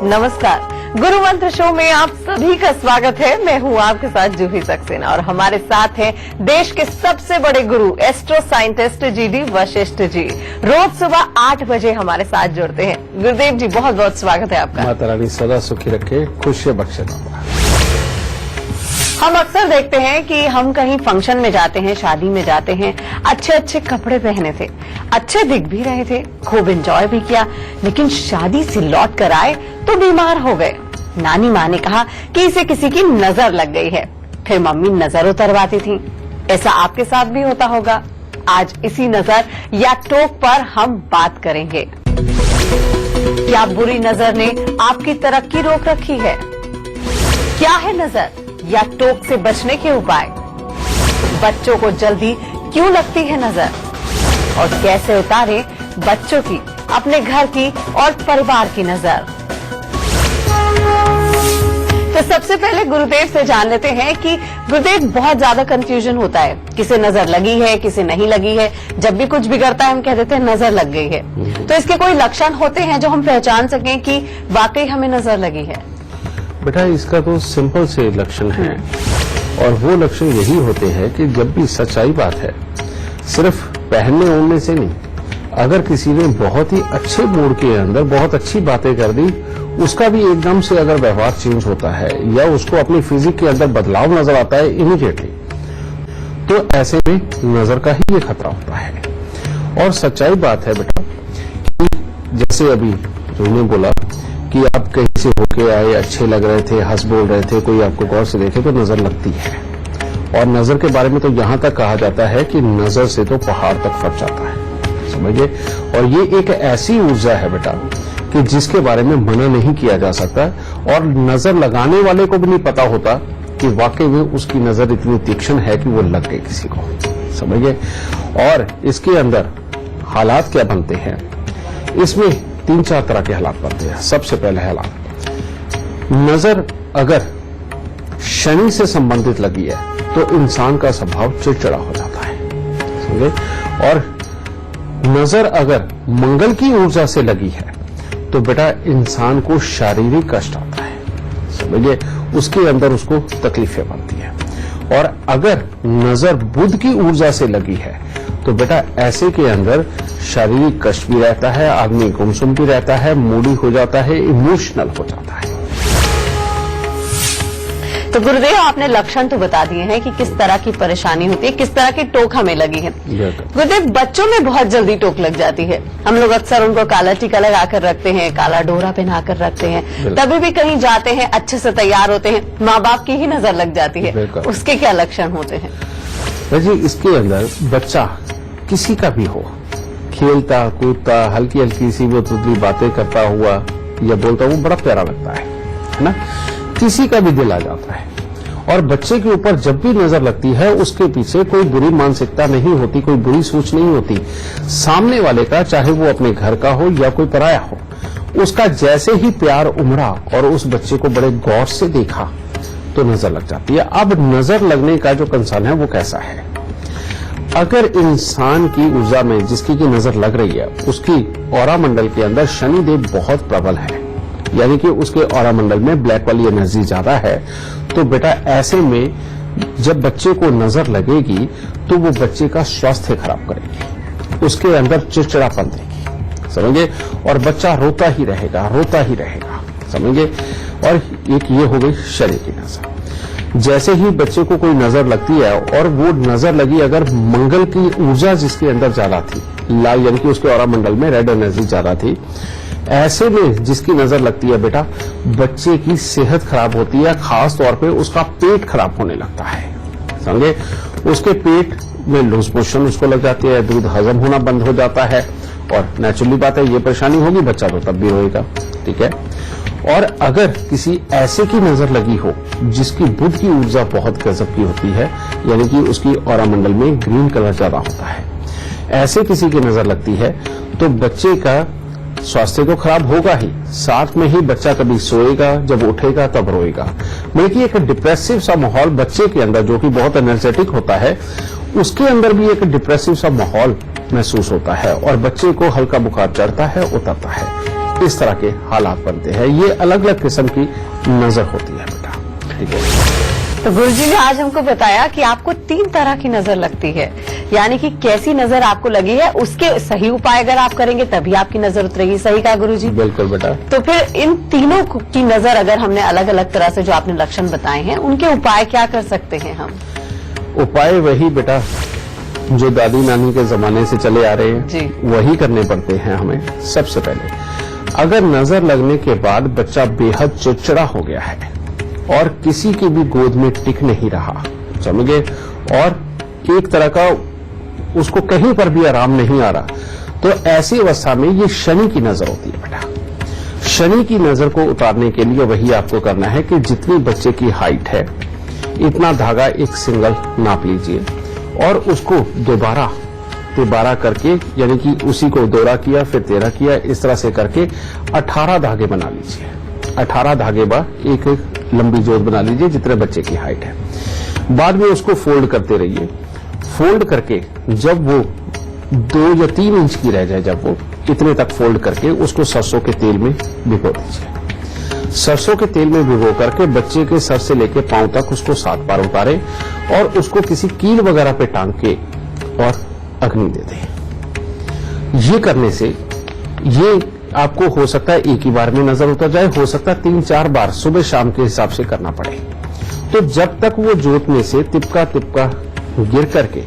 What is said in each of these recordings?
नमस्कार, गुरु मंत्र शो में आप सभी का स्वागत है। मैं हूं आपके साथ जूही सक्सेना और हमारे साथ हैं देश के सबसे बड़े गुरु astro scientist GD Vashishtha ji. रोज सुबह 8 बजे हमारे साथ जुड़ते हैं। गुरुदेव जी, बहुत बहुत स्वागत है आपका। माता रानी सदा सुखी रखे, खुशियां बख्शे। हम अक्सर देखते हैं कि हम कहीं फंक्शन में जाते हैं, शादी में जाते हैं, अच्छे अच्छे कपड़े पहने थे, अच्छे दिख भी रहे थे, खूब एंजॉय भी किया, लेकिन शादी से लौट कर आए तो बीमार हो गए। नानी माँ ने कहा कि इसे किसी की नजर लग गई है, फिर मम्मी नजर उतरवाती थी। ऐसा आपके साथ भी होता होगा। आज इसी नजर या टोक पर हम बात करेंगे। क्या बुरी नजर ने आपकी तरक्की रोक रखी है? क्या है नजर या टोक से बचने के उपाय? बच्चों को जल्दी क्यों लगती है नजर और कैसे उतारे बच्चों की, अपने घर की और परिवार की नजर? तो सबसे पहले गुरुदेव से जान लेते हैं कि गुरुदेव, बहुत ज्यादा कंफ्यूजन होता है, किसे नजर लगी है, किसे नहीं लगी है। जब भी कुछ बिगड़ता है हम कह देते हैं नजर लग गई है। तो इसके कोई लक्षण होते हैं जो हम पहचान सकें कि वाकई हमें नजर लगी है? बेटा, इसका तो सिंपल से लक्षण है और वो लक्षण यही होते हैं कि जब भी सच्चाई बात है, सिर्फ पहनने ओढ़ने से नहीं, अगर किसी ने बहुत ही अच्छे मूड के अंदर बहुत अच्छी बातें कर दी, उसका भी एकदम से अगर व्यवहार चेंज होता है या उसको अपनी फिजिक के अंदर बदलाव नजर आता है इमीडिएटली, तो ऐसे में नजर का ही ये खतरा होता है। और सच्चाई बात है बेटा कि जैसे अभी तुमने बोला कि आप कहीं से होके आए, अच्छे लग रहे थे, हंस बोल रहे थे, कोई आपको गौर से देखे तो नजर लगती है। और नजर के बारे में तो यहां तक कहा जाता है कि नजर से तो पहाड़ तक फट जाता है, समझिए। और ये एक ऐसी ऊर्जा है बेटा कि जिसके बारे में मना नहीं किया जा सकता और नजर लगाने वाले को भी नहीं पता होता कि वाकई में उसकी नजर इतनी तीक्ष्ण है कि वो लग गई किसी को, समझिए। और इसके अंदर हालात क्या बनते हैं, इसमें 3-4 तरह के हालात बनते हैं। सबसे पहले हालात, नजर अगर शनि से संबंधित लगी है तो इंसान का स्वभाव चिड़चिड़ा हो जाता है, समझे। और नजर अगर मंगल की ऊर्जा से लगी है तो बेटा इंसान को शारीरिक कष्ट आता है, समझिए, उसके अंदर उसको तकलीफें बनती है। और अगर नजर बुध की ऊर्जा से लगी है तो बेटा ऐसे के अंदर शारीरिक कष्ट भी रहता है, आदमी गुमसुम भी रहता है, मूडी हो जाता है, इमोशनल हो जाता है। तो गुरुदेव, आपने लक्षण तो बता दिए हैं कि किस तरह की परेशानी होती है, किस तरह की टोक हमें लगी है। गुरुदेव, बच्चों में बहुत जल्दी टोक लग जाती है। हम लोग अक्सर उनको काला टीका लगाकर रखते हैं, काला डोरा पहनाकर रखते हैं, तभी भी कहीं जाते हैं, अच्छे से तैयार होते हैं, माँ बाप की ही नजर लग जाती है। उसके क्या लक्षण होते हैं? जी, इसके अंदर बच्चा किसी का भी हो, खेलता कूदता, हल्की हल्की सी वो तुतली बातें करता हुआ या बोलता हुआ, बड़ा प्यारा लगता है ना, किसी का भी दिल आ जाता है। और बच्चे के ऊपर जब भी नजर लगती है उसके पीछे कोई बुरी मानसिकता नहीं होती, कोई बुरी सोच नहीं होती। सामने वाले का, चाहे वो अपने घर का हो या कोई पराया हो, उसका जैसे ही प्यार उमड़ा और उस बच्चे को बड़े गौर से देखा तो नजर लग जाती है। अब नजर लगने का जो कंसर्न है वो कैसा है, अगर इंसान की ऊर्जा में जिसकी की नजर लग रही है उसकी ऑरा मंडल के अंदर शनिदेव बहुत प्रबल है, यानी कि उसके ऑरा मंडल में ब्लैक वाली एनर्जी ज्यादा है, तो बेटा ऐसे में जब बच्चे को नजर लगेगी तो वो बच्चे का स्वास्थ्य खराब करेगी, उसके अंदर चिड़चिड़ापन देगी, समझिए। और बच्चा रोता ही रहेगा, रोता ही रहेगा, समझिए। और एक ये हो गई शनि की नजर। जैसे ही बच्चे को कोई नजर लगती है और वो नजर लगी अगर मंगल की ऊर्जा जिसके अंदर ज्यादा थी, लाल यानी कि उसके ऑरा मंडल में रेड एनर्जी ज्यादा थी, ऐसे में जिसकी नजर लगती है बेटा, बच्चे की सेहत खराब होती है, खास तौर पे उसका पेट खराब होने लगता है, समझे। उसके पेट में लूज मोशन उसको लग जाती है, दूध हजम होना बंद हो जाता है और नेचुरली बात है ये परेशानी होगी, बच्चा तो तब भी रोएगा, ठीक है। और अगर किसी ऐसे की नजर लगी हो जिसकी बुध की ऊर्जा बहुत गजब की होती है, यानी कि उसकी ऑरा मंडल में ग्रीन कलर ज्यादा होता है, ऐसे किसी की नजर लगती है तो बच्चे का स्वास्थ्य तो खराब होगा ही, साथ में ही बच्चा कभी सोएगा, जब उठेगा तब रोएगा, बल्कि एक डिप्रेसिव सा माहौल बच्चे के अंदर, जो कि बहुत एनर्जेटिक होता है, उसके अंदर भी एक डिप्रेसिव सा माहौल महसूस होता है और बच्चे को हल्का बुखार चढ़ता है, उतरता है। इस तरह के हालात बनते हैं। ये अलग अलग किस्म की नजर होती है बेटा, ठीक है। तो गुरुजी ने आज हमको बताया कि आपको 3 तरह की नजर लगती है, यानी कि कैसी नजर आपको लगी है उसके सही उपाय अगर आप करेंगे तभी आपकी नजर उतरेगी। सही कहा गुरुजी? बिल्कुल बेटा। तो फिर इन तीनों की नजर अगर हमने अलग अलग तरह से जो आपने लक्षण बताए हैं उनके उपाय क्या कर सकते हैं हम? उपाय वही बेटा जो दादी नानी के जमाने से चले आ रहे हैं जी। वही करने पड़ते हैं हमें। सबसे पहले अगर नजर लगने के बाद बच्चा बेहद चिड़चिड़ा हो गया है और किसी की भी गोद में टिक नहीं रहा, समझ गए, और एक तरह का उसको कहीं पर भी आराम नहीं आ रहा, तो ऐसी अवस्था में ये शनि की नजर होती है बेटा। शनि की नजर को उतारने के लिए वही आपको करना है कि जितनी बच्चे की हाइट है इतना धागा एक सिंगल नाप लीजिए और उसको दोबारा 12 करके, यानी कि उसी को दोहरा किया फिर 13 किया, इस तरह से करके 18 धागे बना लीजिए। 18 धागे बा एक लंबी जोत बना लीजिए जितने बच्चे की हाइट है। बाद में उसको फोल्ड करते रहिए। फोल्ड करके जब वो 2 या 3 इंच की रह जाए, जब वो इतने तक फोल्ड करके उसको सरसों के तेल में भिगो दीजिए। सरसों के तेल में भिगो करके बच्चे के सर से लेके पांव तक उसको 7 बार उतारे और उसको किसी कील वगैरह पे टांग के और अग्नि दे दें। ये करने से ये आपको हो सकता है एक ही बार में नजर उतर जाए, हो सकता है 3-4 बार सुबह शाम के हिसाब से करना पड़े। तो जब तक वो जोत में से तिपका तिपका गिर करके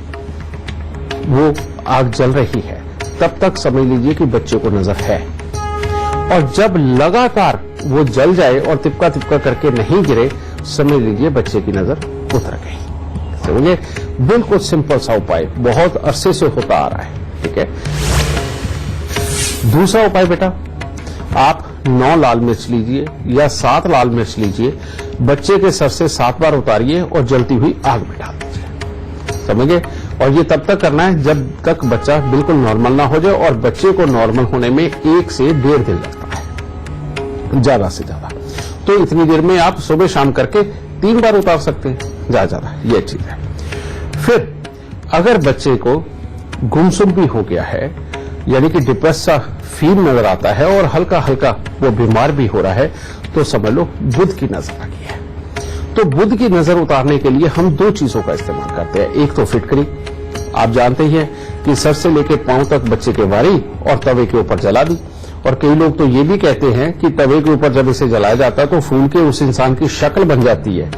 वो आग जल रही है तब तक समझ लीजिए कि बच्चे को नजर है, और जब लगातार वो जल जाए और तिपका तिपका करके नहीं गिरे समझ लीजिए बच्चे की नजर उतर गई। समझे? बिल्कुल सिंपल सा उपाय, बहुत अरसे से होता आ रहा है, ठीक है। दूसरा उपाय बेटा, आप 9 लाल मिर्च लीजिए या 7 लाल मिर्च लीजिए, बच्चे के सर से 7 बार उतारिए और जलती हुई आग में डाल दीजिए। समझे? और ये तब तक करना है जब तक बच्चा बिल्कुल नॉर्मल ना हो जाए, और बच्चे को नॉर्मल होने में 1 से 1.5 दिन लगता है, ज्यादा से ज्यादा। तो इतनी देर में आप सुबह शाम करके 3 बार उतार सकते हैं, ज्यादा ये चीज है। फिर अगर बच्चे को गुमसुम भी हो गया है, यानी कि डिप्रेस सा फील नजर आता है और हल्का हल्का वो बीमार भी हो रहा है, तो समझ लो बुध की नजर लगी है। तो बुध की नजर उतारने के लिए हम 2 चीजों का इस्तेमाल करते हैं। एक तो फिटकरी, आप जानते ही हैं कि सर से लेकर पांव तक बच्चे के वारी और तवे के ऊपर जला दी। और कई लोग तो ये भी कहते हैं कि तवे के ऊपर जब इसे जलाया जाता है तो फूल के उस इंसान की शक्ल बन जाती है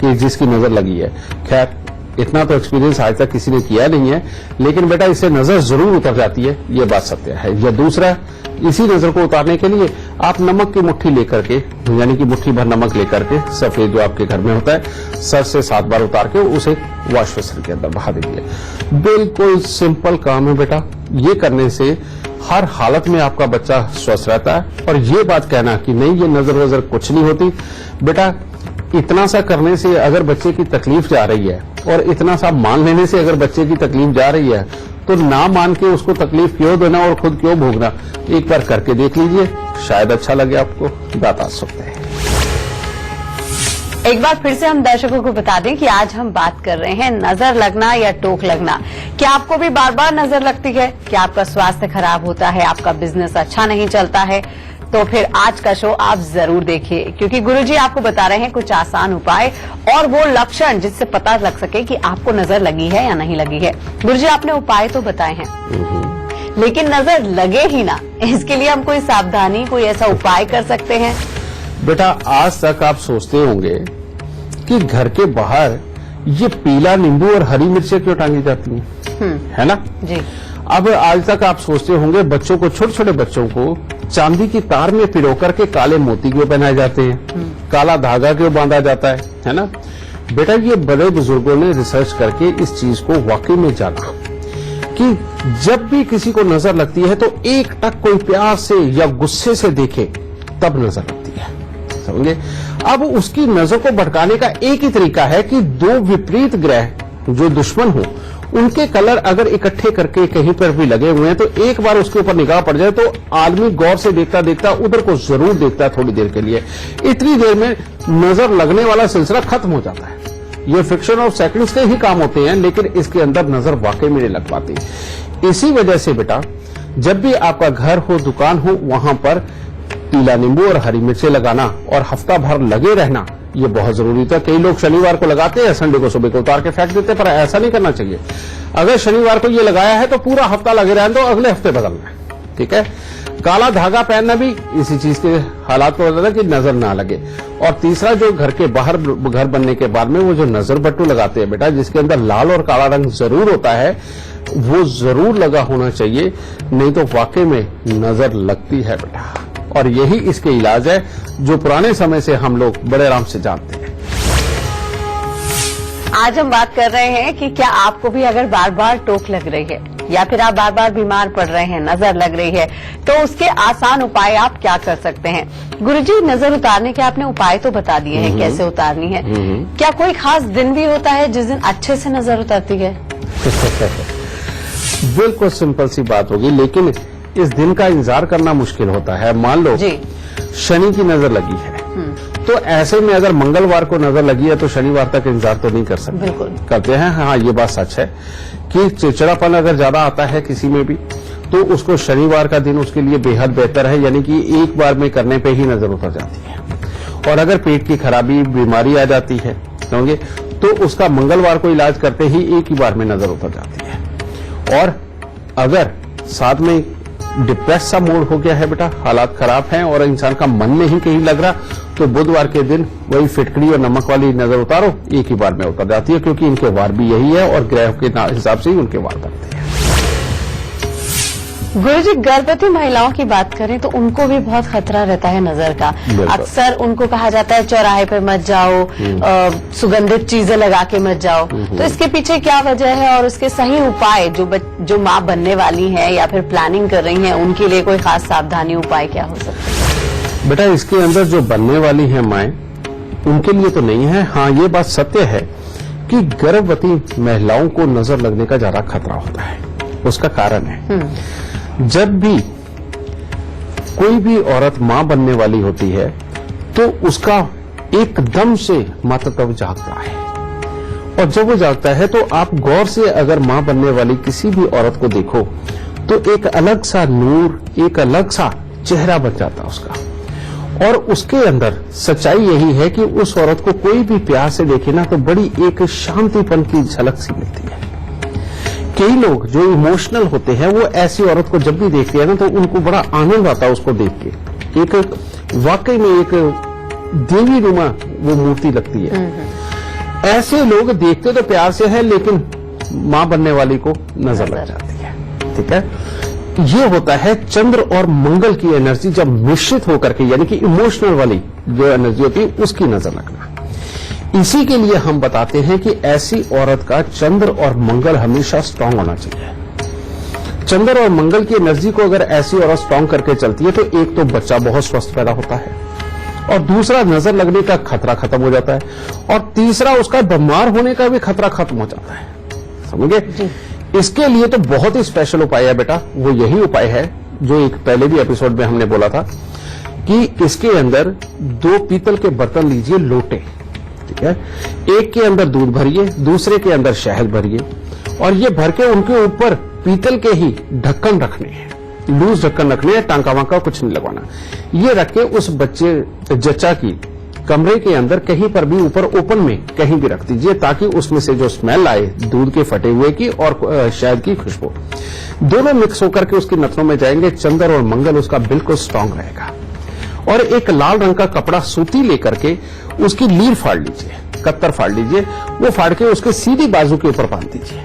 कि जिसकी नजर लगी है। खैर इतना तो एक्सपीरियंस आज तक किसी ने किया नहीं है, लेकिन बेटा इससे नजर जरूर उतर जाती है, ये बात सत्य है। या दूसरा, इसी नजर को उतारने के लिए आप नमक की मुट्ठी लेकर के, यानी कि मुट्ठी भर नमक लेकर के, सफेद जो आपके घर में होता है, सर से 7 बार उतार के उसे वॉश बेसिन के अंदर बहा दीजिए। बिल्कुल सिंपल काम है बेटा। ये करने से हर हालत में आपका बच्चा स्वस्थ रहता है। और ये बात कहना कि नहीं ये नजर वजर कुछ नहीं होती, बेटा इतना सा करने से अगर बच्चे की तकलीफ जा रही है और इतना सा मान लेने से अगर बच्चे की तकलीफ जा रही है तो ना मान के उसको तकलीफ क्यों देना और खुद क्यों भोगना। एक बार करके देख लीजिए, शायद अच्छा लगे आपको, बता सकते हैं। एक बार फिर से हम दर्शकों को बता दें कि आज हम बात कर रहे हैं नजर लगना या टोक लगना। क्या आपको भी बार बार नजर लगती है? क्या आपका स्वास्थ्य खराब होता है? आपका बिजनेस अच्छा नहीं चलता है? तो फिर आज का शो आप जरूर देखिए, क्योंकि गुरुजी आपको बता रहे हैं कुछ आसान उपाय और वो लक्षण जिससे पता लग सके कि आपको नजर लगी है या नहीं लगी है। गुरुजी आपने उपाय तो बताए हैं, लेकिन नजर लगे ही ना, इसके लिए हम कोई सावधानी, कोई ऐसा उपाय कर सकते हैं? बेटा आज तक आप सोचते होंगे कि घर के बाहर ये पीला नींबू और हरी मिर्चें क्यों टांगी जाती हैं, है ना जी। अब आज तक आप सोचते होंगे बच्चों को, छोटे छोटे बच्चों को चांदी की तार में पिरो करके काले मोती क्यों पहनाए जाते हैं, काला धागा क्यों बांधा जाता है ना। बेटा ये बड़े बुजुर्गों ने रिसर्च करके इस चीज को वाकई में जाना कि जब भी किसी को नजर लगती है तो एक टक कोई प्यार से या गुस्से से देखे तब नजर लगती है, समझे। अब उसकी नजर को भटकाने का एक ही तरीका है कि 2 विपरीत ग्रह जो दुश्मन हो उनके कलर अगर इकट्ठे करके कहीं पर भी लगे हुए हैं तो एक बार उसके ऊपर निगाह पड़ जाए तो आदमी गौर से देखता देखता उधर को जरूर देखता है थोड़ी देर के लिए। इतनी देर में नजर लगने वाला सिलसिला खत्म हो जाता है। ये फ्रिक्शन ऑफ सेकंड्स के ही काम होते हैं, लेकिन इसके अंदर नजर वाकई में नहीं लग पाती। इसी वजह से बेटा जब भी आपका घर हो, दुकान हो, वहां पर पीला नींबू और हरी मिर्चें लगाना और हफ्ता भर लगे रहना, ये बहुत जरूरी था। कई लोग शनिवार को लगाते हैं, संडे को सुबह को उतार के फेंक देते, पर ऐसा नहीं करना चाहिए। अगर शनिवार को ये लगाया है तो पूरा हफ्ता लगे रहने दो, अगले हफ्ते बदलना है, ठीक है। काला धागा पहनना भी इसी चीज के हालात को बताता है कि नजर ना लगे। और तीसरा, जो घर के बाहर घर बनने के बाद में वो जो नजर बट्टू लगाते हैं बेटा, जिसके अंदर लाल और काला रंग जरूर होता है, वो जरूर लगा होना चाहिए, नहीं तो वाकई में नजर लगती है बेटा। और यही इसके इलाज है जो पुराने समय से हम लोग बड़े आराम से जानते हैं। आज हम बात कर रहे हैं कि क्या आपको भी अगर बार बार टोक लग रही है या फिर आप बार बार बीमार पड़ रहे हैं, नजर लग रही है, तो उसके आसान उपाय आप क्या कर सकते हैं। गुरुजी, नजर उतारने के आपने उपाय तो बता दिए हैं कैसे उतारनी है, क्या कोई खास दिन भी होता है जिस दिन अच्छे से नजर उतरती है? बिल्कुल सिंपल सी बात होगी, लेकिन इस दिन का इंतजार करना मुश्किल होता है। मान लो शनि की नजर लगी है, तो ऐसे में अगर मंगलवार को नजर लगी है तो शनिवार तक इंतजार तो नहीं कर सकते। बिल्कुल करते हैं। हाँ, ये बात सच है कि चिड़चिड़ापन अगर ज्यादा आता है किसी में भी, तो उसको शनिवार का दिन उसके लिए बेहद बेहतर है, यानी कि एक बार में करने पे ही नजर उतर जाती है। और अगर पेट की खराबी, बीमारी आ जाती है समझे, तो उसका मंगलवार को इलाज करते ही एक ही बार में नजर उतर जाती है। और अगर साथ में डिप्रेस सा मूड हो गया है बेटा, हालात खराब हैं और इंसान का मन नहीं कहीं लग रहा, तो बुधवार के दिन वही फिटकड़ी और नमक वाली नजर उतारो, एक ही बार में उतर जाती है, क्योंकि इनके वार भी यही है और ग्रह के हिसाब से ही उनके वार बनते हैं। गुरुजी, गर्भवती महिलाओं की बात करें तो उनको भी बहुत खतरा रहता है नजर का। अक्सर उनको कहा जाता है चौराहे पे मत जाओ, सुगंधित चीजें लगा के मत जाओ, तो इसके पीछे क्या वजह है और उसके सही उपाय जो माँ बनने वाली है या फिर प्लानिंग कर रही हैं, उनके लिए कोई खास सावधानी उपाय क्या हो सकता है? बेटा, इसके अंदर जो बनने वाली है माएं, उनके लिए तो नहीं है। हाँ, ये बात सत्य है कि गर्भवती महिलाओं को नजर लगने का ज्यादा खतरा होता है। उसका कारण है, जब भी कोई भी औरत मां बनने वाली होती है तो उसका एकदम से मातृत्व जागता है, और जब वो जागता है तो आप गौर से अगर मां बनने वाली किसी भी औरत को देखो तो एक अलग सा नूर, एक अलग सा चेहरा बन जाता है उसका। और उसके अंदर सच्चाई यही है कि उस औरत को कोई भी प्यार से देखे ना तो बड़ी एक शांतिपन की झलक सी मिलती है। कई लोग जो इमोशनल होते हैं वो ऐसी औरत को जब भी देखते हैं ना तो उनको बड़ा आनंद आता है उसको देख के। एक वाकई में एक देवी नुमा वो मूर्ति लगती है। ऐसे लोग देखते तो प्यार से है, लेकिन मां बनने वाली को नजर लग जाती है। ठीक है, ये होता है चंद्र और मंगल की एनर्जी जब मिश्रित होकर के, यानी कि इमोशनल वाली जो एनर्जी होती है उसकी नजर लगना। इसी के लिए हम बताते हैं कि ऐसी औरत का चंद्र और मंगल हमेशा स्ट्रांग होना चाहिए। चंद्र और मंगल की एनर्जी को अगर ऐसी औरत स्ट्रांग करके चलती है तो एक तो बच्चा बहुत स्वस्थ पैदा होता है, और दूसरा नजर लगने का खतरा खत्म हो जाता है, और तीसरा उसका बीमार होने का भी खतरा खत्म हो जाता है। समझे? इसके लिए तो बहुत ही स्पेशल उपाय है बेटा। वो यही उपाय है जो एक पहले भी एपिसोड में हमने बोला था कि इसके अंदर 2 पीतल के बर्तन लीजिए, लोटे, ठीक है, एक के अंदर दूध भरिए, दूसरे के अंदर शहद भरिए, और ये भर के उनके ऊपर पीतल के ही ढक्कन रखने हैं, लूज ढक्कन रखने हैं, टांका वांका कुछ नहीं लगवाना। ये रख के उस बच्चे जच्चा की कमरे के अंदर कहीं पर भी ऊपर ओपन में कहीं भी रख दीजिए, ताकि उसमें से जो स्मेल आए दूध के फटे हुए की और शहद की खुशबू दोनों मिक्स होकर के उसकी नथनों में जाएंगे। चंद्र और मंगल उसका बिल्कुल स्ट्रांग रहेगा। और एक लाल रंग का कपड़ा सूती लेकर के उसकी लीर फाड़ लीजिए, कत्तर फाड़ लीजिए, वो फाड़ के उसके सीधी बाजू के ऊपर बांध दीजिए।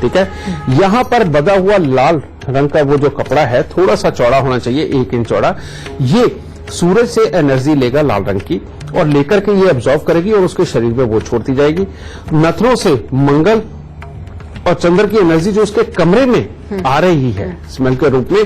ठीक है, यहां पर बधा हुआ लाल रंग का वो जो कपड़ा है थोड़ा सा चौड़ा होना चाहिए, 1 इंच चौड़ा। ये सूरज से एनर्जी लेगा लाल रंग की, और लेकर के ये ऑब्जॉर्व करेगी और उसके शरीर में वो छोड़ती जाएगी। नथनों से मंगल और चंद्र की एनर्जी जो उसके कमरे में आ रही है स्मेल के रूप में,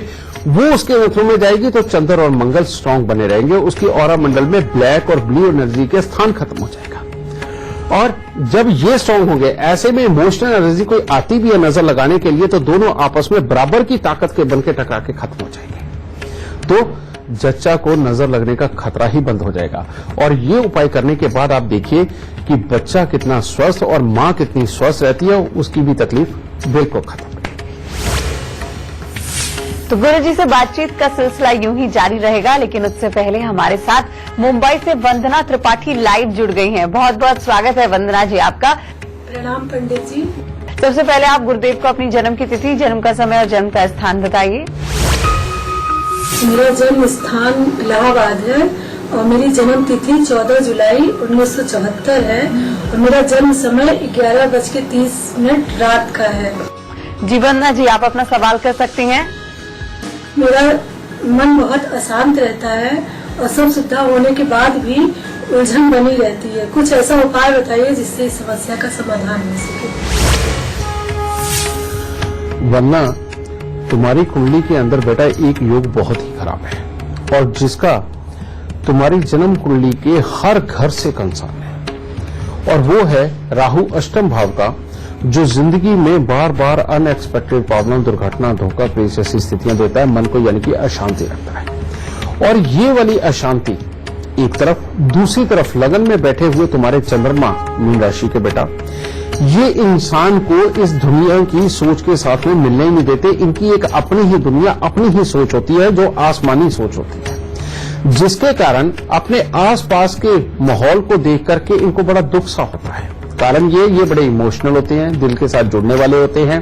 वो उसके नथनों में जाएगी, तो चंद्र और मंगल स्ट्रांग बने रहेंगे। उसकी ऑरा मंडल में ब्लैक और ब्लू एनर्जी के स्थान खत्म हो जाएगा। और जब ये स्ट्रांग होंगे, ऐसे में इमोशनल एनर्जी कोई आती भी है नजर लगाने के लिए, तो दोनों आपस में बराबर की ताकत के बनके टकरा के खत्म हो जाएंगे। तो जच्चा को नजर लगने का खतरा ही बंद हो जाएगा। और ये उपाय करने के बाद आप देखिए कि बच्चा कितना स्वस्थ और मां कितनी स्वस्थ रहती है, उसकी भी तकलीफ बिल्कुल खत्म। तो गुरुजी से बातचीत का सिलसिला यूं ही जारी रहेगा, लेकिन उससे पहले हमारे साथ मुंबई से वंदना त्रिपाठी लाइव जुड़ गई हैं। बहुत बहुत स्वागत है वंदना जी आपका। प्रणाम पंडित जी। सबसे पहले आप गुरुदेव को अपनी जन्म की तिथि, जन्म का समय और जन्म का स्थान बताइए। मेरा जन्म स्थान इलाहाबाद है और मेरी जन्म तिथि 14 जुलाई 1974 है और मेरा जन्म समय 11:30 रात का है। जी वंदना जी, आप अपना सवाल कर सकती हैं। मेरा मन बहुत अशांत रहता है और सब सुविधा होने के बाद भी उलझन बनी रहती है। कुछ ऐसा उपाय बताइए जिससे इस समस्या का समाधान हो सके। वरना तुम्हारी कुंडली के अंदर बेटा एक योग बहुत ही खराब है और जिसका तुम्हारी जन्म कुंडली के हर घर से कंसर्न है, और वो है राहु अष्टम भाव का, जो जिंदगी में बार बार अनएक्सपेक्टेड प्रॉब्लम, दुर्घटना, धोखा, क्लेश जैसी स्थितियां देता है, मन को यानी कि अशांति रखता है। और ये वाली अशांति एक तरफ, दूसरी तरफ लगन में बैठे हुए तुम्हारे चंद्रमा मीन राशि के बेटा, ये इंसान को इस दुनिया की सोच के साथ में मिलने ही नहीं देते। इनकी एक अपनी ही दुनिया, अपनी ही सोच होती है जो आसमानी सोच होती है, जिसके कारण अपने आसपास के माहौल को देख करके इनको बड़ा दुख सा होता है। कारण ये बड़े इमोशनल होते हैं, दिल के साथ जुड़ने वाले होते हैं,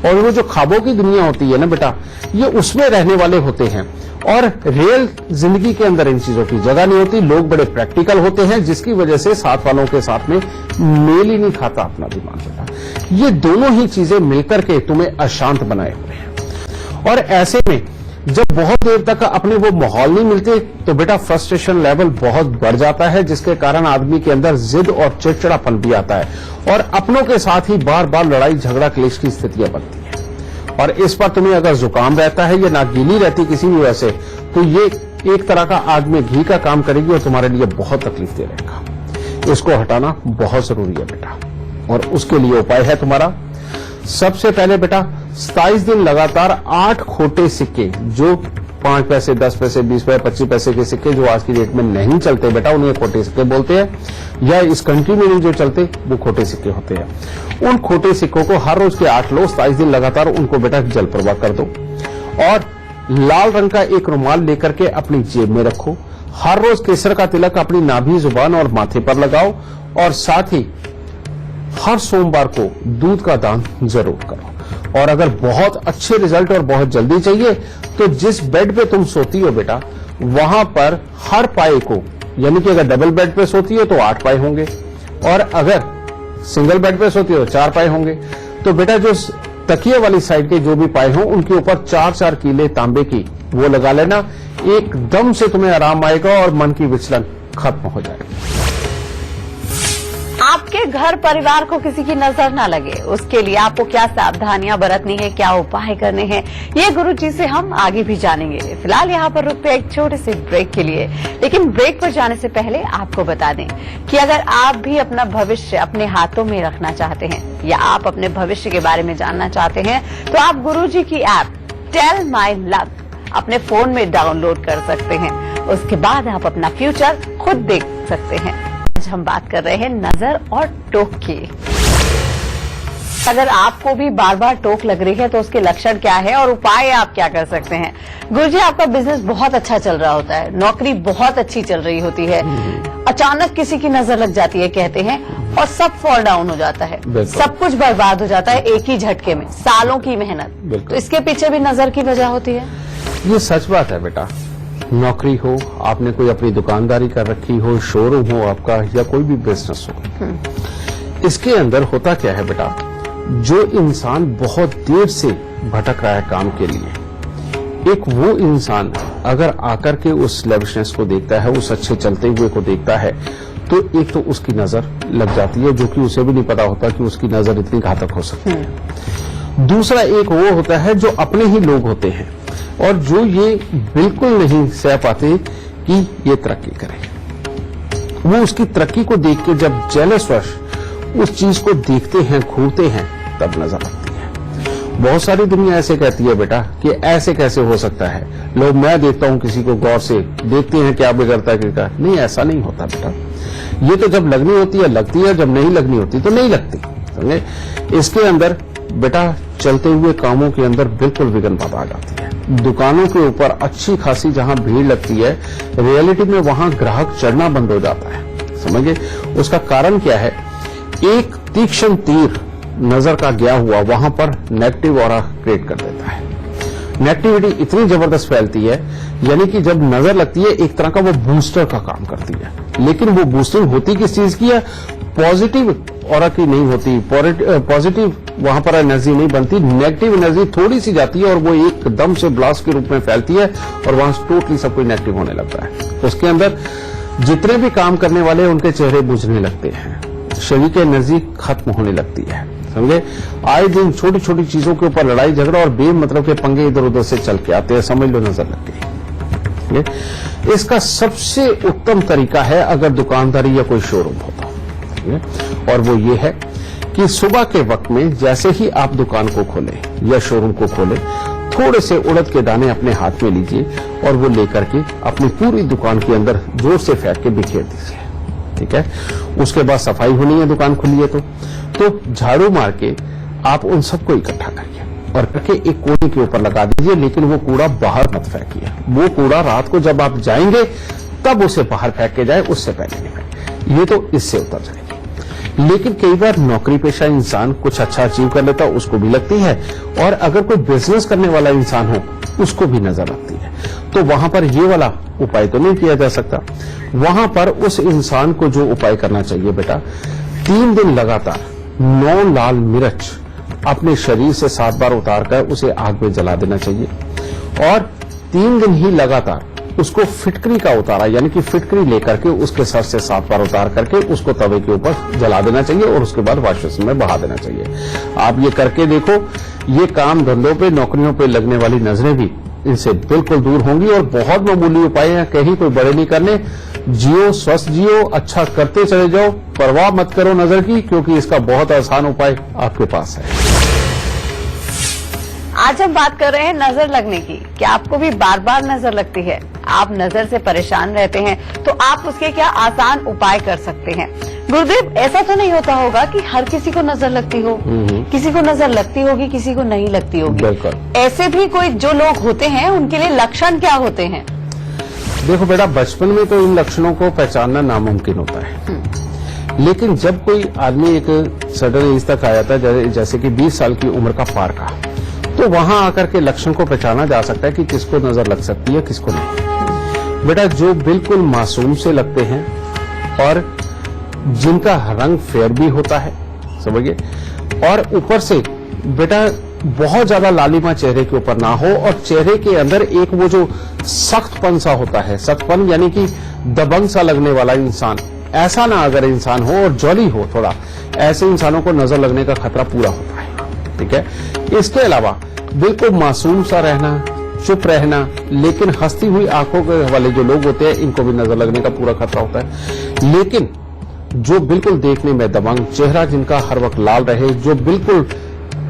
और वो जो ख्वाबों की दुनिया होती है ना बेटा, ये उसमें रहने वाले होते हैं और रियल जिंदगी के अंदर इन चीजों की जगह नहीं होती। लोग बड़े प्रैक्टिकल होते हैं, जिसकी वजह से साथ वालों के साथ में मेल ही नहीं खाता अपना दिमाग बेटा। ये दोनों ही चीजें मिलकर के तुम्हें अशांत बनाए हुए हैं, और ऐसे में जब बहुत देर तक अपने वो माहौल नहीं मिलते तो बेटा फ्रस्ट्रेशन लेवल बहुत बढ़ जाता है, जिसके कारण आदमी के अंदर जिद और चिड़चिड़ापन भी आता है और अपनों के साथ ही बार बार लड़ाई झगड़ा क्लेश की स्थितियां बनती हैं। और इस पर तुम्हें अगर जुकाम रहता है या नागीली रहती किसी भी वजह से, तो ये एक तरह का आग में घी का काम करेगी और तुम्हारे लिए बहुत तकलीफ दे रहेगा। इसको हटाना बहुत जरूरी है बेटा, और उसके लिए उपाय है तुम्हारा। सबसे पहले बेटा 27 दिन लगातार 8 खोटे सिक्के, जो 5 पैसे, 10 पैसे, 20 पैसे, 25 पैसे के सिक्के जो आज की डेट में नहीं चलते बेटा, उन्हें खोटे सिक्के बोलते हैं, या इस कंट्री में नहीं जो चलते वो खोटे सिक्के होते हैं। उन खोटे सिक्कों को हर रोज के 8 लो, 27 दिन लगातार उनको बेटा जल प्रवाह कर दो, और लाल रंग का एक रुमाल लेकर के अपनी जेब में रखो। हर रोज केसर का तिलक अपनी नाभि, जुबान और माथे पर लगाओ, और साथ ही हर सोमवार को दूध का दान जरूर करो। और अगर बहुत अच्छे रिजल्ट और बहुत जल्दी चाहिए तो जिस बेड पे तुम सोती हो बेटा, वहां पर हर पाए को, यानी कि अगर डबल बेड पे सोती हो तो 8 पाए होंगे, और अगर सिंगल बेड पे सोती हो तो 4 पाए होंगे। तो बेटा जो तकिए वाली साइड के जो भी पाए हों, उनके ऊपर 4-4 कीले तांबे की वो लगा लेना। एकदम से तुम्हें आराम आएगा और मन की विचलन खत्म हो जाएगी। आपके घर परिवार को किसी की नजर ना लगे, उसके लिए आपको क्या सावधानियां बरतनी है, क्या उपाय करने हैं, ये गुरुजी से हम आगे भी जानेंगे। फिलहाल यहाँ पर रुकते हैं एक छोटे से ब्रेक के लिए, लेकिन ब्रेक पर जाने से पहले आपको बता दें कि अगर आप भी अपना भविष्य अपने हाथों में रखना चाहते हैं या आप अपने भविष्य के बारे में जानना चाहते हैं, तो आप गुरुजी की ऐप टेल माई लक अपने फोन में डाउनलोड कर सकते हैं। उसके बाद आप अपना फ्यूचर खुद देख सकते हैं। आज हम बात कर रहे हैं नजर और टोक की। अगर आपको भी बार बार टोक लग रही है तो उसके लक्षण क्या है और उपाय आप क्या कर सकते हैं। गुरुजी, आपका बिजनेस बहुत अच्छा चल रहा होता है, नौकरी बहुत अच्छी चल रही होती है, अचानक किसी की नजर लग जाती है कहते हैं, और सब फॉल डाउन हो जाता है, सब कुछ बर्बाद हो जाता है एक ही झटके में, सालों की मेहनत। तो इसके पीछे भी नजर की वजह होती है। ये सच बात है बेटा। नौकरी हो, आपने कोई अपनी दुकानदारी कर रखी हो, शोरूम हो आपका, या कोई भी बिजनेस हो, इसके अंदर होता क्या है बेटा, जो इंसान बहुत देर से भटक रहा है काम के लिए, एक वो इंसान अगर आकर के उस लेविशनेस को देखता है, उस अच्छे चलते हुए को देखता है, तो एक तो उसकी नजर लग जाती है, जो कि उसे भी नहीं पता होता कि उसकी नजर इतनी घातक हो सकती है। दूसरा एक वो होता है जो अपने ही लोग होते हैं और जो ये बिल्कुल नहीं सह पाते कि ये तरक्की करे, वो उसकी तरक्की को देख के जब जेलस वश उस चीज को देखते हैं, घूरते हैं, तब नजर आती है। बहुत सारी दुनिया ऐसे कहती है बेटा कि ऐसे कैसे हो सकता है, लोग, मैं देखता हूं किसी को गौर से देखते हैं क्या बिगड़ता है क्या। नहीं, ऐसा नहीं होता बेटा। ये तो जब लगनी होती है लगती है, जब नहीं लगनी होती तो नहीं लगती। समझे? इसके अंदर बेटा चलते हुए कामों के अंदर बिल्कुल विघ्न आ जाती है। दुकानों के ऊपर अच्छी खासी जहां भीड़ लगती है, रियलिटी में वहां ग्राहक चढ़ना बंद हो जाता है। समझिए उसका कारण क्या है? एक तीक्ष्ण तीर नजर का गया हुआ वहां पर नेगेटिव ऑरा क्रिएट कर देता है। नेगेटिविटी इतनी जबरदस्त फैलती है, यानी कि जब नजर लगती है एक तरह का वो बूस्टर का काम करती है। लेकिन वो बूस्टिंग होती किस चीज की है? पॉजिटिव ऑरा की नहीं होती, पॉजिटिव वहां पर एनर्जी नहीं बनती, नेगेटिव एनर्जी थोड़ी सी जाती है और वो एकदम से ब्लास्ट के रूप में फैलती है और वहां टोटली सब कुछ नेगेटिव होने लगता है। उसके अंदर जितने भी काम करने वाले उनके चेहरे बुझने लगते हैं, शरीर की एनर्जी खत्म होने लगती है। समझे? आए दिन छोटी छोटी चीजों के ऊपर लड़ाई झगड़ा और बेमतलब के पंगे इधर उधर से चल के आते हैं, समझ लो नजर लग गई। इसका सबसे उत्तम तरीका है अगर दुकानदारी या कोई शोरूम होता, और वो ये है कि सुबह के वक्त में जैसे ही आप दुकान को खोलें या शोरूम को खोलें, थोड़े से उड़द के दाने अपने हाथ में लीजिए और वो लेकर के अपनी पूरी दुकान के अंदर जोर से फेंक के बिखेर दीजिए। ठीक है? उसके बाद सफाई होनी है, दुकान खुली है तो झाड़ू मार के आप उन सबको इकट्ठा करिए और करके एक कोने के ऊपर लगा दीजिए, लेकिन वो कूड़ा बाहर मत फेंकिए। वो कूड़ा रात को जब आप जाएंगे तब उसे बाहर फेंक के जाए, उससे पहले नहीं फेंके। ये तो इससे उतर जाएगी। लेकिन कई बार नौकरी पेशा इंसान कुछ अच्छा अचीव कर लेता, उसको भी लगती है, और अगर कोई बिजनेस करने वाला इंसान हो उसको भी नजर आती है। तो वहां पर ये वाला उपाय तो नहीं किया जा सकता। वहां पर उस इंसान को जो उपाय करना चाहिए बेटा, 3 दिन लगातार 9 लाल मिर्च अपने शरीर से 7 बार उतारकर उसे आग में जला देना चाहिए, और 3 दिन ही लगातार उसको फिटकरी का उतारा, यानी कि फिटकरी लेकर के उसके सर से 7 बार उतार करके उसको तवे के ऊपर जला देना चाहिए और उसके बाद वॉश बेसिन में बहा देना चाहिए। आप ये करके देखो, ये काम धंधों पे नौकरियों पे लगने वाली नजरें भी इनसे बिल्कुल दूर होंगी, और बहुत मामूली उपाय हैं, कहीं कोई बड़े नहीं करने। जियो, स्वस्थ जियो, अच्छा करते चले जाओ, परवाह मत करो नजर की, क्योंकि इसका बहुत आसान उपाय आपके पास है। आज हम बात कर रहे हैं नजर लगने की। क्या आपको भी बार बार नजर लगती है? आप नजर से परेशान रहते हैं तो आप उसके क्या आसान उपाय कर सकते हैं? गुरुदेव, ऐसा तो नहीं होता होगा कि हर किसी को नजर लगती हो, किसी को नजर लगती होगी, किसी को नहीं लगती होगी। बिल्कुल। ऐसे भी कोई जो लोग होते हैं उनके लिए लक्षण क्या होते हैं? देखो बेटा, बचपन में तो इन लक्षणों को पहचानना नामुमकिन होता है, लेकिन जब कोई आदमी एक सडन एज तक आ जाता है, जैसे कि 20 साल की उम्र का पार का, तो वहां आकर के लक्षण को पहचाना जा सकता है कि किसको नजर लग सकती है, किसको नहीं। बेटा, जो बिल्कुल मासूम से लगते हैं और जिनका रंग फेयर भी होता है, समझिए, और ऊपर से बेटा बहुत ज्यादा लालिमा चेहरे के ऊपर ना हो, और चेहरे के अंदर एक वो जो सख्तपन सा होता है, सख्तपन यानी कि दबंग सा लगने वाला इंसान, ऐसा ना अगर इंसान हो और जॉली हो थोड़ा, ऐसे इंसानों को नजर लगने का खतरा पूरा होता है। ठीक है? इसके अलावा बिल्कुल मासूम सा रहना, चुप रहना, लेकिन हंसती हुई आंखों के वाले जो लोग होते हैं, इनको भी नजर लगने का पूरा खतरा होता है। लेकिन जो बिल्कुल देखने में दबंग, चेहरा जिनका हर वक्त लाल रहे, जो बिल्कुल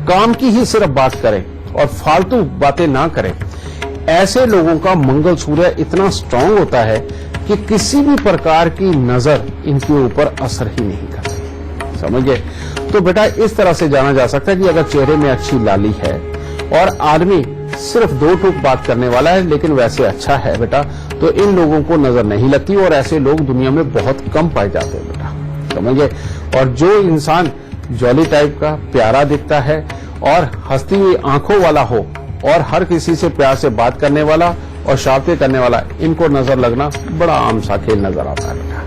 काम की ही सिर्फ बात करें और फालतू बातें ना करें, ऐसे लोगों का मंगलसूत्र इतना स्ट्रांग होता है कि किसी भी प्रकार की नजर इनके ऊपर असर ही नहीं करती। समझिए? तो बेटा, इस तरह से जाना जा सकता है कि अगर चेहरे में अच्छी लाली है और आदमी सिर्फ 2 टूक बात करने वाला है लेकिन वैसे अच्छा है बेटा, तो इन लोगों को नजर नहीं लगती, और ऐसे लोग दुनिया में बहुत कम पाए जाते हैं बेटा। समझिए? और जो इंसान जॉली टाइप का, प्यारा दिखता है और हंसती हुई आंखों वाला हो और हर किसी से प्यार से बात करने वाला और शाबाशी करने वाला, इनको नजर लगना बड़ा आम सा खेल नजर आता है बेटा।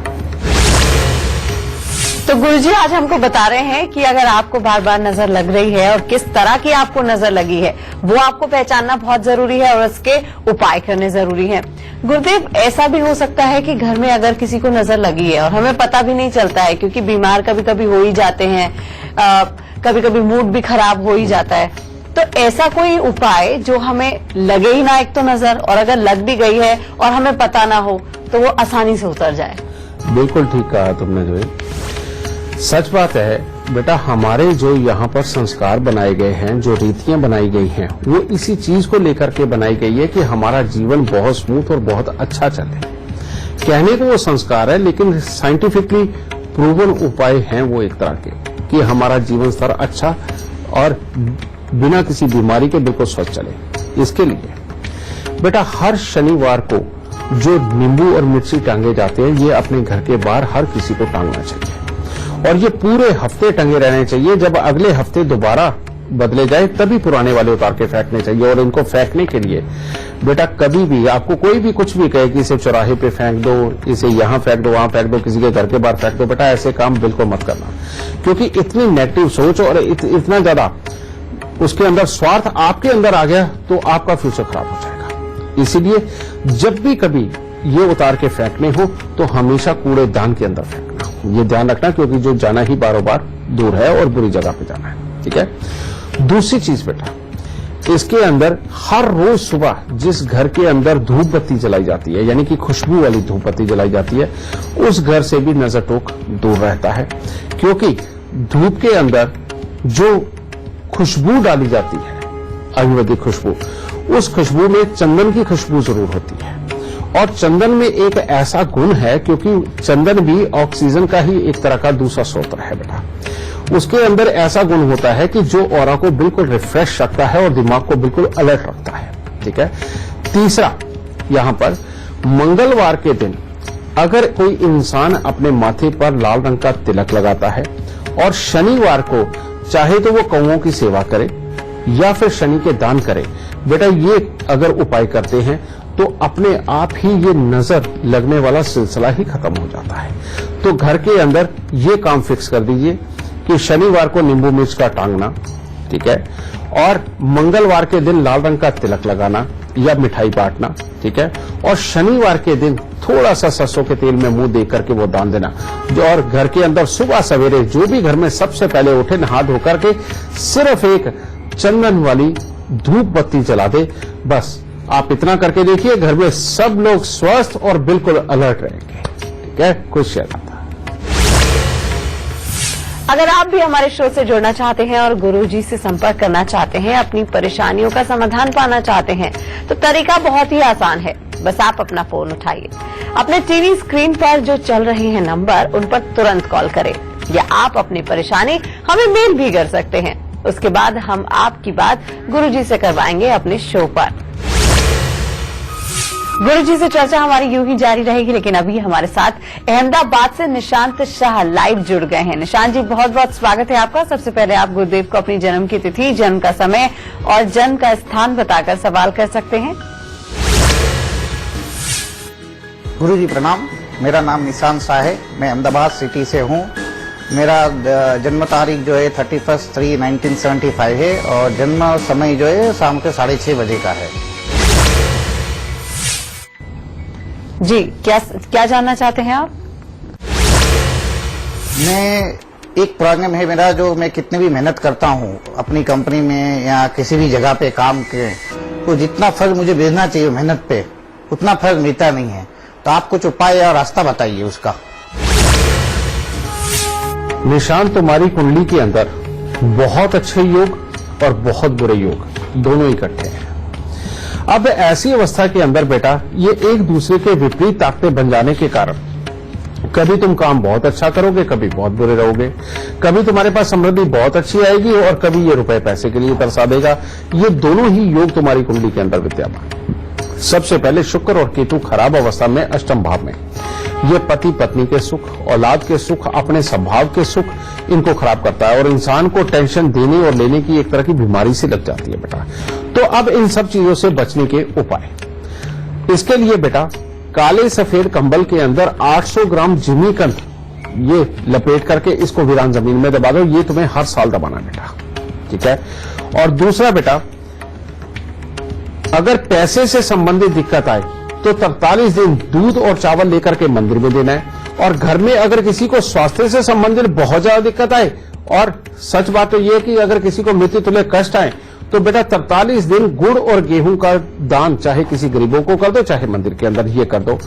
तो गुरुजी आज हमको बता रहे हैं कि अगर आपको बार बार नजर लग रही है और किस तरह की आपको नजर लगी है, वो आपको पहचानना बहुत जरूरी है और उसके उपाय करने जरूरी है। गुरुदेव, ऐसा भी हो सकता है कि घर में अगर किसी को नजर लगी है और हमें पता भी नहीं चलता है, क्योंकि बीमार कभी कभी हो ही जाते हैं, कभी कभी मूड भी खराब हो ही जाता है, तो ऐसा कोई उपाय जो हमें लगे ही ना एक तो नजर, और अगर लग भी गई है और हमें पता ना हो तो वो आसानी से उतर जाए? बिल्कुल ठीक कहा तुमने। जो सच बात है बेटा, हमारे जो यहाँ पर संस्कार बनाए गए हैं, जो रीतियां बनाई गई हैं, वो इसी चीज को लेकर के बनाई गई है कि हमारा जीवन बहुत स्मूथ और बहुत अच्छा चले। कहने को वो संस्कार है, लेकिन साइंटिफिकली प्रूवन उपाय हैं वो एक तरह के, कि हमारा जीवन स्तर अच्छा और बिना किसी बीमारी के बिल्कुल स्वस्थ चले। इसके लिए बेटा हर शनिवार को जो नींबू और मिर्ची टांगे जाते हैं, ये अपने घर के बाहर हर किसी को टांगना चाहिए और ये पूरे हफ्ते टंगे रहने चाहिए। जब अगले हफ्ते दोबारा बदले जाए तभी पुराने वाले उतार के फेंकने चाहिए। और इनको फेंकने के लिए बेटा कभी भी आपको कोई भी कुछ भी कहे कि इसे चौराहे पे फेंक दो, इसे यहां फेंक दो, वहां फेंक दो, किसी के घर के बाहर फेंक दो, बेटा ऐसे काम बिल्कुल मत करना, क्योंकि इतनी नेगेटिव सोच और इतना ज्यादा उसके अंदर स्वार्थ आपके अंदर आ गया तो आपका फ्यूचर खराब हो जाएगा। इसीलिए जब भी कभी ये उतार के फेंकने हो तो हमेशा कूड़ेदान के अंदर फेंकना, ये ध्यान रखना, क्योंकि जो जाना ही बारों बार दूर है और बुरी जगह पे जाना है। ठीक है। दूसरी चीज बेटा, इसके अंदर हर रोज सुबह जिस घर के अंदर धूप बत्ती जलाई जाती है, यानी कि खुशबू वाली धूप बत्ती जलाई जाती है, उस घर से भी नजर टोक दूर रहता है, क्योंकि धूप के अंदर जो खुशबू डाली जाती है, आयुर्वेदिक खुशबू, उस खुशबू में चंदन की खुशबू जरूर होती है। और चंदन में एक ऐसा गुण है, क्योंकि चंदन भी ऑक्सीजन का ही एक तरह का दूसरा स्रोत है बेटा, उसके अंदर ऐसा गुण होता है कि जो ऑरा को बिल्कुल रिफ्रेश रखता है और दिमाग को बिल्कुल अलर्ट रखता है। ठीक है। तीसरा, यहां पर मंगलवार के दिन अगर कोई इंसान अपने माथे पर लाल रंग का तिलक लगाता है और शनिवार को चाहे तो वो कौओं की सेवा करे या फिर शनि के दान करे, बेटा ये अगर उपाय करते हैं तो अपने आप ही ये नजर लगने वाला सिलसिला ही खत्म हो जाता है। तो घर के अंदर ये काम फिक्स कर दीजिए कि शनिवार को नींबू मिर्च का टांगना, ठीक है, और मंगलवार के दिन लाल रंग का तिलक लगाना या मिठाई बांटना, ठीक है, और शनिवार के दिन थोड़ा सा सरसों के तेल में मुंह दे करके वो दान देना। और घर के अंदर सुबह सवेरे जो भी घर में सबसे पहले उठे, नहा धो करके सिर्फ एक चंदन वाली धूप बत्ती जला दे, बस आप इतना करके देखिए, घर में सब लोग स्वस्थ और बिल्कुल अलर्ट रहेंगे। ठीक है। खुश रहना। अगर आप भी हमारे शो से जुड़ना चाहते हैं और गुरुजी से संपर्क करना चाहते हैं, अपनी परेशानियों का समाधान पाना चाहते हैं, तो तरीका बहुत ही आसान है। बस आप अपना फोन उठाइए, अपने टीवी स्क्रीन पर जो चल रहे हैं नंबर, उन पर तुरंत कॉल करें, या आप अपनी परेशानी हमें मेल भी कर सकते हैं। उसके बाद हम आपकी बात गुरुजी से करवाएंगे अपने शो पर। गुरुजी से चर्चा हमारी यूं ही जारी रहेगी, लेकिन अभी हमारे साथ अहमदाबाद से निशांत शाह लाइव जुड़ गए हैं। निशांत जी, बहुत बहुत स्वागत है आपका। सबसे पहले आप गुरुदेव को अपनी जन्म की तिथि, जन्म का समय और जन्म का स्थान बताकर सवाल कर सकते हैं। गुरुजी प्रणाम, मेरा नाम निशांत शाह है, मैं अहमदाबाद सिटी से हूँ। मेरा जन्म तारीख जो है 31/3/1975 है और जन्म समय जो है शाम के 6:30 बजे का है। जी, क्या जानना चाहते हैं आप? मैं एक प्रॉब्लम है मेरा, जो मैं कितनी भी मेहनत करता हूँ अपनी कंपनी में या किसी भी जगह पे काम के, तो जितना फल मुझे भेजना चाहिए मेहनत पे, उतना फल मिलता नहीं है। तो आप कुछ उपाय या रास्ता बताइए उसका। निशांत, तुम्हारी कुंडली के अंदर बहुत अच्छे योग और बहुत बुरे योग दोनों इकट्ठे हैं। अब ऐसी अवस्था के अंदर बेटा ये एक दूसरे के विपरीत ताकतें बन जाने के कारण कभी तुम काम बहुत अच्छा करोगे, कभी बहुत बुरे रहोगे, कभी तुम्हारे पास समृद्धि बहुत अच्छी आएगी और कभी ये रुपए पैसे के लिए तरसा देगा। ये दोनों ही योग तुम्हारी कुंडली के अंदर विद्यमान। सबसे पहले शुक्र और केतु खराब अवस्था में अष्टम भाव में, ये पति पत्नी के सुख, औलाद के सुख, अपने स्वभाव के सुख, इनको खराब करता है और इंसान को टेंशन देने और लेने की एक तरह की बीमारी सी लग जाती है बेटा। तो अब इन सब चीजों से बचने के उपाय, इसके लिए बेटा काले सफेद कंबल के अंदर 800 ग्राम जिमीकंद ये लपेट करके इसको वीरान जमीन में दबा दो। ये तुम्हें हर साल दबाना बेटा, ठीक है। और दूसरा बेटा, अगर पैसे से संबंधित दिक्कत आए तो 43 दिन दूध और चावल लेकर के मंदिर में देना है। और घर में अगर किसी को स्वास्थ्य से संबंधित बहुत ज्यादा दिक्कत आए, और सच बात तो यह है कि अगर किसी को मृत्यु तुल्य कष्ट आए, तो बेटा 43 दिन गुड़ और गेहूं का दान चाहे किसी गरीबों को कर दो, चाहे मंदिर के अंदर ये कर दो।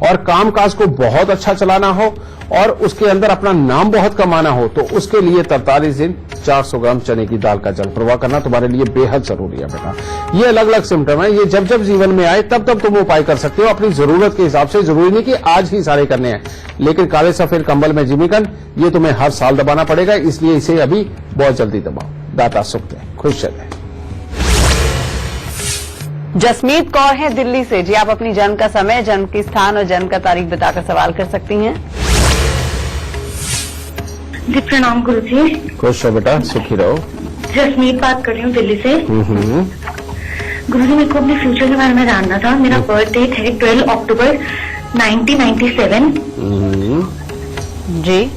और कामकाज को बहुत अच्छा चलाना हो और उसके अंदर अपना नाम बहुत कमाना हो, तो उसके लिए 43 दिन 400 ग्राम चने की दाल का जल प्रवाह करना तुम्हारे लिए बेहद जरूरी है बेटा। ये अलग अलग सिम्टम है, ये जब जब जीवन में आए तब तब तुम उपाय कर सकते हो अपनी जरूरत के हिसाब से। जरूरी नहीं कि आज ही सारे करने हैं, लेकिन काले सफेद कंबल में जिमीकंद ये तुम्हें हर साल दबाना पड़ेगा, इसलिए इसे अभी बहुत जल्दी दबाओ। दाता सुख दे, खुश रहे। जसमीत कौर है दिल्ली से। जी, आप अपनी जन्म का समय, जन्म की स्थान और जन्म का तारीख बताकर सवाल कर सकती हैं। जी प्रणाम गुरु जी। खुश हो बेटा, सुखी रहो। जसमीत बात कर रही हूँ दिल्ली से। गुरु जी, मेरे को अपने फ्यूचर के बारे में जानना था। मेरा बर्थ डेट है 12 अक्टूबर 1997। जी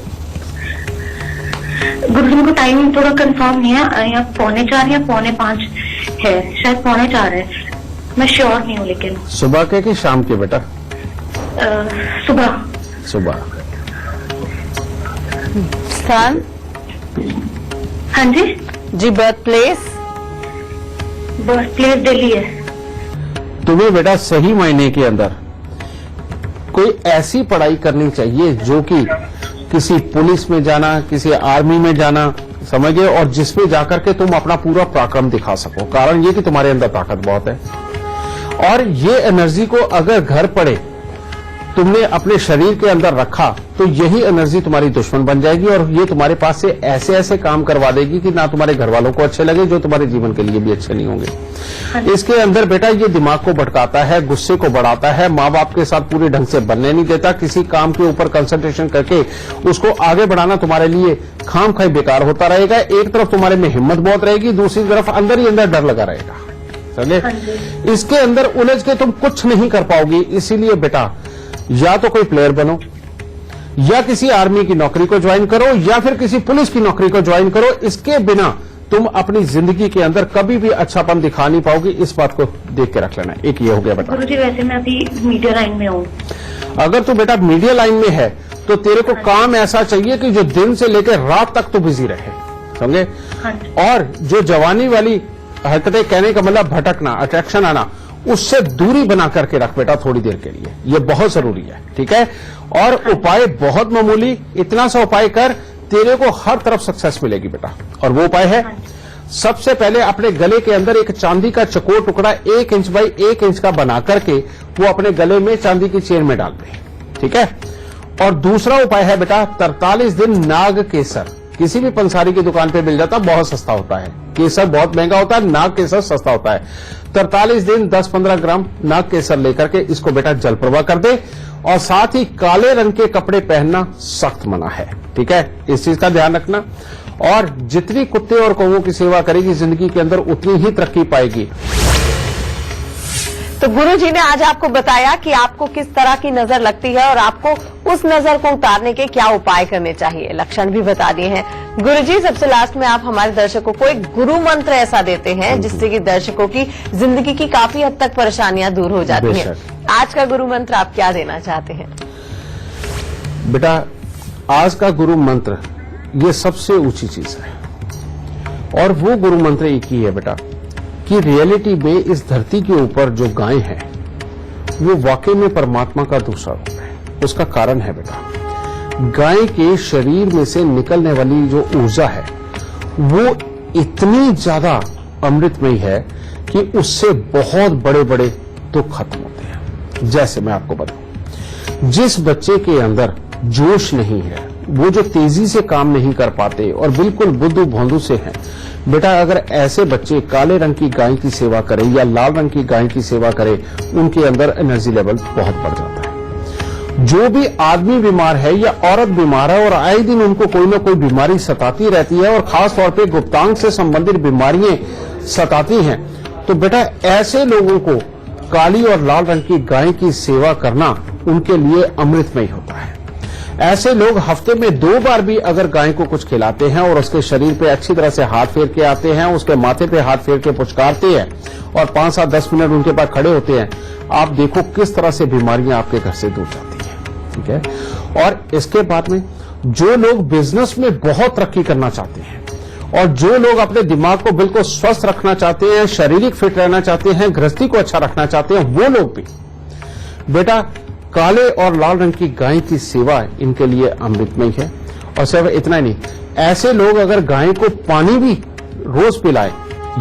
गुरु जी, मेरे को टाइम थोड़ा कंफर्म नहीं है, या 4:45 या 4:45 है, शायद 4:45 है, मैं श्योर नहीं हूँ। लेकिन सुबह के कि शाम के बेटा? सुबह। सुबह। स्थान? हाँ जी। जी, birth place? Birth place Delhi है। तुम्हें बेटा सही महीने के अंदर कोई ऐसी पढ़ाई करनी चाहिए जो कि किसी पुलिस में जाना, किसी आर्मी में जाना, समझ गए, और जिसमें जाकर के तुम अपना पूरा पराक्रम दिखा सको। कारण ये कि तुम्हारे अंदर ताकत बहुत है, और ये एनर्जी को अगर घर पड़े तुमने अपने शरीर के अंदर रखा तो यही एनर्जी तुम्हारी दुश्मन बन जाएगी, और ये तुम्हारे पास से ऐसे ऐसे काम करवा देगी कि ना तुम्हारे घर वालों को अच्छे लगे, जो तुम्हारे जीवन के लिए भी अच्छे नहीं होंगे। इसके अंदर बेटा ये दिमाग को भटकाता है, गुस्से को बढ़ाता है, माँ बाप के साथ पूरे ढंग से बनने नहीं देता, किसी काम के ऊपर कंसंट्रेशन करके उसको आगे बढ़ाना तुम्हारे लिए खाम खाई बेकार होता रहेगा। एक तरफ तुम्हारे में हिम्मत बहुत रहेगी, दूसरी तरफ अंदर ही अंदर डर लगा रहेगा, समझे। इसके अंदर उलझ के तुम कुछ नहीं कर पाओगी। इसीलिए बेटा या तो कोई प्लेयर बनो, या किसी आर्मी की नौकरी को ज्वाइन करो, या फिर किसी पुलिस की नौकरी को ज्वाइन करो। इसके बिना तुम अपनी जिंदगी के अंदर कभी भी अच्छापन दिखा नहीं पाओगी। इस बात को देख के रख लेना। एक ये हो गया बेटा। गुरुजी, वैसे मैं अभी मीडिया लाइन में हूँ। अगर तू बेटा मीडिया लाइन में है तो तेरे को काम ऐसा चाहिए कि जो दिन से लेकर रात तक तो बिजी रहे, समझे। और जो जवानी वाली हरकतें, कहने का मतलब भटकना, अट्रैक्शन आना, उससे दूरी बना करके रख बेटा थोड़ी देर के लिए। ये बहुत जरूरी है, ठीक है। और उपाय बहुत मामूली, इतना सा उपाय कर, तेरे को हर तरफ सक्सेस मिलेगी बेटा। और वो उपाय है, सबसे पहले अपने गले के अंदर एक चांदी का चकोर टुकड़ा 1 इंच बाई 1 इंच का बना करके वो अपने गले में चांदी की चेन में डाल दे, ठीक है। और दूसरा उपाय है बेटा 43 दिन नाग केसर। किसी भी पंसारी की दुकान पे मिल जाता, बहुत सस्ता होता है। केसर बहुत महंगा होता है, नाग केसर सस्ता होता है। 43 दिन 10-15 ग्राम नाग केसर लेकर के इसको बेटा जल प्रवाह कर दे। और साथ ही काले रंग के कपड़े पहनना सख्त मना है, ठीक है। इस चीज का ध्यान रखना। और जितनी कुत्ते और कौवों की सेवा करेगी जिंदगी के अंदर, उतनी ही तरक्की पाएगी। तो गुरु जी ने आज आपको बताया कि आपको किस तरह की नजर लगती है और आपको उस नजर को उतारने के क्या उपाय करने चाहिए, लक्षण भी बता दिए हैं। गुरु जी, सबसे लास्ट में आप हमारे दर्शकों को एक गुरु मंत्र ऐसा देते हैं जिससे कि दर्शकों की जिंदगी की काफी हद तक परेशानियां दूर हो जाती हैं। आज का गुरु मंत्र आप क्या देना चाहते हैं? बेटा, आज का गुरु मंत्र ये सबसे ऊंची चीज है, और वो गुरु मंत्र एक ही है बेटा कि रियलिटी में इस धरती के ऊपर जो गाय है वो वाकई में परमात्मा का दूसरा रूप है। उसका कारण है बेटा, गाय के शरीर में से निकलने वाली जो ऊर्जा है वो इतनी ज्यादा अमृतमयी है कि उससे बहुत बड़े बड़े दुख खत्म होते हैं। जैसे मैं आपको बताऊं, जिस बच्चे के अंदर जोश नहीं है, वो जो तेजी से काम नहीं कर पाते और बिल्कुल बुद्धू भोंदू से हैं, बेटा अगर ऐसे बच्चे काले रंग की गाय की सेवा करें या लाल रंग की गाय की सेवा करें, उनके अंदर एनर्जी लेवल बहुत बढ़ जाता है। जो भी आदमी बीमार है या औरत बीमार है और आए दिन उनको कोई ना कोई बीमारी सताती रहती है और खास तौर पे गुप्तांग से संबंधित बीमारियां सताती हैं, तो बेटा ऐसे लोगों को काली और लाल रंग की गाय की सेवा करना उनके लिए अमृतमय होता है। ऐसे लोग हफ्ते में 2 बार भी अगर गाय को कुछ खिलाते हैं और उसके शरीर पे अच्छी तरह से हाथ फेर के आते हैं, उसके माथे पे हाथ फेर के पुचकारते हैं और 5-7-10 मिनट उनके पास खड़े होते हैं, आप देखो किस तरह से बीमारियां आपके घर से दूर जाती हैं, ठीक है। और इसके बाद में जो लोग बिजनेस में बहुत तरक्की करना चाहते हैं और जो लोग अपने दिमाग को बिल्कुल स्वस्थ रखना चाहते हैं, शारीरिक फिट रहना चाहते हैं, गृहस्थी को अच्छा रखना चाहते हैं, वो लोग भी बेटा काले और लाल रंग की गाय की सेवा इनके लिए अमृतमय है। और सिर्फ इतना ही नहीं, ऐसे लोग अगर गाय को पानी भी रोज पिलाएं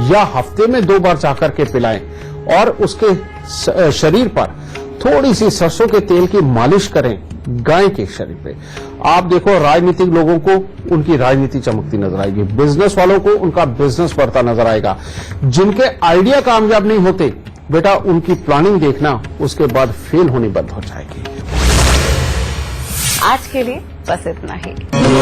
या हफ्ते में 2 बार जाकर के पिलाएं और उसके शरीर पर थोड़ी सी सरसों के तेल की मालिश करें, गाय के शरीर पे। आप देखो राजनीतिक लोगों को उनकी राजनीति चमकती नजर आएगी, बिजनेस वालों को उनका बिजनेस बढ़ता नजर आएगा। जिनके आइडिया कामयाब नहीं होते बेटा, उनकी प्लानिंग देखना, उसके बाद फेल होनी बंद हो जाएगी। आज के लिए बस इतना ही।